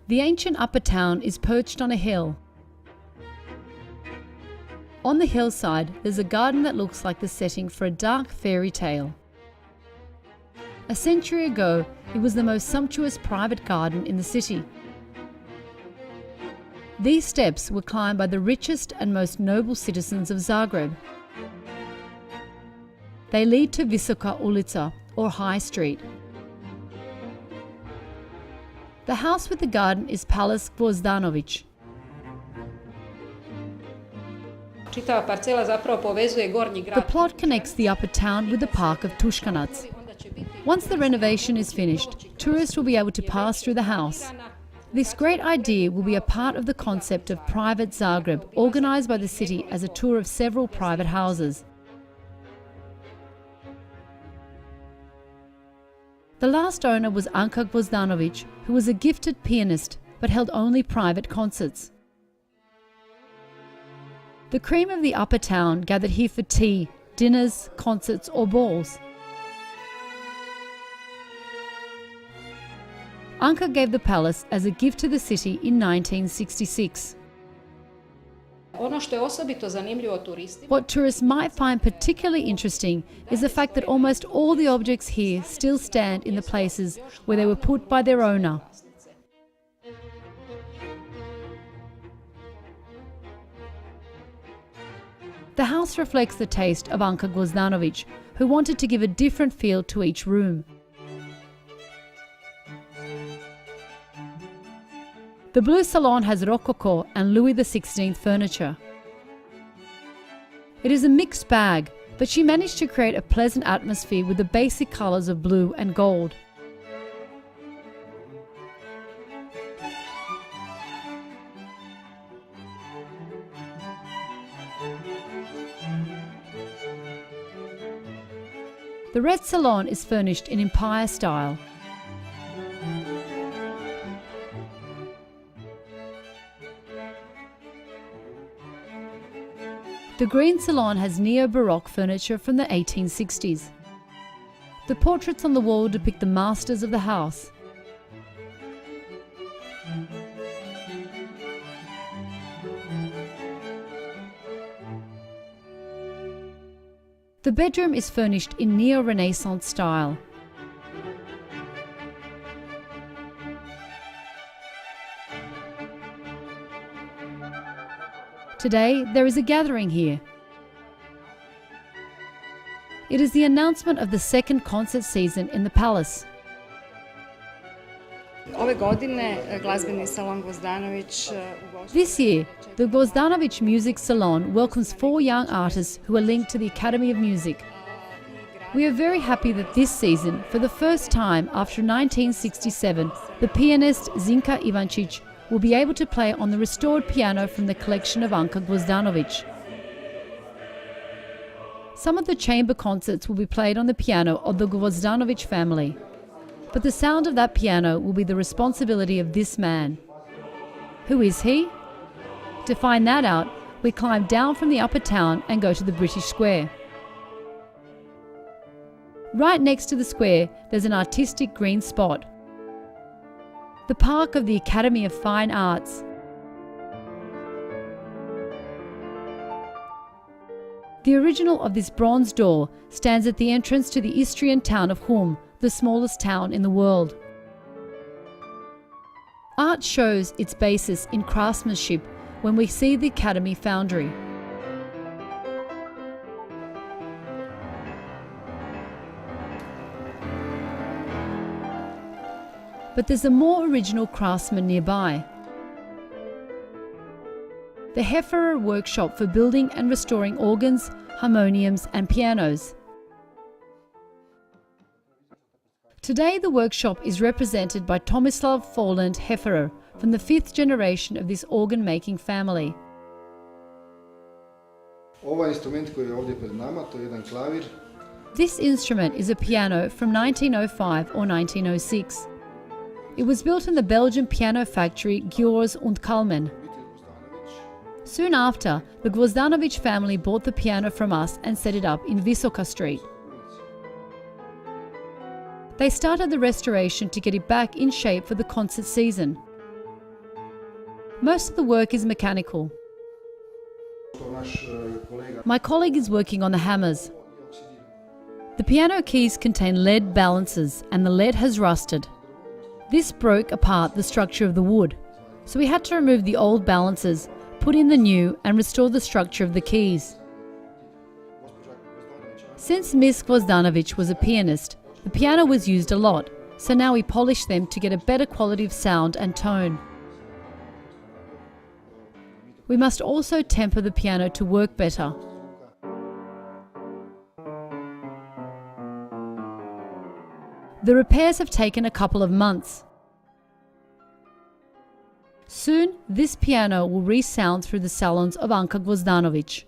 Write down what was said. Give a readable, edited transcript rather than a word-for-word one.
The ancient upper town is perched on a hill. On the hillside, there's a garden that looks like the setting for a dark fairy tale. A century ago, it was the most sumptuous private garden in the city. These steps were climbed by the richest and most noble citizens of Zagreb. They lead to Visoka ulica, or High Street. The house with the garden is Palace Gvozdanović. The plot connects the upper town with the park of Tuškanac. Once the renovation is finished, tourists will be able to pass through the house. This great idea will be a part of the concept of Private Zagreb, organised by the city as a tour of several private houses. The last owner was Anka Gvozdanović, who was a gifted pianist but held only private concerts. The cream of the upper town gathered here for tea, dinners, concerts or balls. Anka gave the palace as a gift to the city in 1966. What tourists might find particularly interesting is the fact that almost all the objects here still stand in the places where they were put by their owner. The house reflects the taste of Anka Gvozdanović, who wanted to give a different feel to each room. The blue salon has Rococo and Louis XVI furniture. It is a mixed bag, but she managed to create a pleasant atmosphere with the basic colours of blue and gold. The red salon is furnished in Empire style. The green salon has neo-Baroque furniture from the 1860s. The portraits on the wall depict the masters of the house. The bedroom is furnished in neo-Renaissance style. Today, there is a gathering here. It is the announcement of the second concert season in the palace. This year, the Gvozdanović Music Salon welcomes 4 young artists who are linked to the Academy of Music. We are very happy that this season, for the first time after 1967, the pianist Zinka Ivančić will be able to play on the restored piano from the collection of Anka Gvozdanović. Some of the chamber concerts will be played on the piano of the Gvozdanović family. But the sound of that piano will be the responsibility of this man. Who is he? To find that out, we climb down from the upper town and go to the British Square. Right next to the square, there's an artistic green spot. The park of the Academy of Fine Arts. The original of this bronze door stands at the entrance to the Istrian town of Hum, the smallest town in the world. Art shows its basis in craftsmanship when we see the Academy foundry. But there's a more original craftsman nearby. The Hefferer workshop for building and restoring organs, harmoniums and pianos. Today the workshop is represented by Tomislav Folland Hefferer from the 5th generation of this organ-making family. This instrument is a piano from 1905 or 1906. It was built in the Belgian piano factory Gjors und Kalmen. Soon after, the Gvozdanović family bought the piano from us and set it up in Visoka Street. They started the restoration to get it back in shape for the concert season. Most of the work is mechanical. My colleague is working on the hammers. The piano keys contain lead balances and the lead has rusted. This broke apart the structure of the wood, so we had to remove the old balances, put in the new and restore the structure of the keys. Since Miss Gvozdanovic was a pianist, the piano was used a lot, so now we polish them to get a better quality of sound and tone. We must also temper the piano to work better. The repairs have taken a couple of months. Soon, this piano will resound through the salons of Anka Gvozdanovic.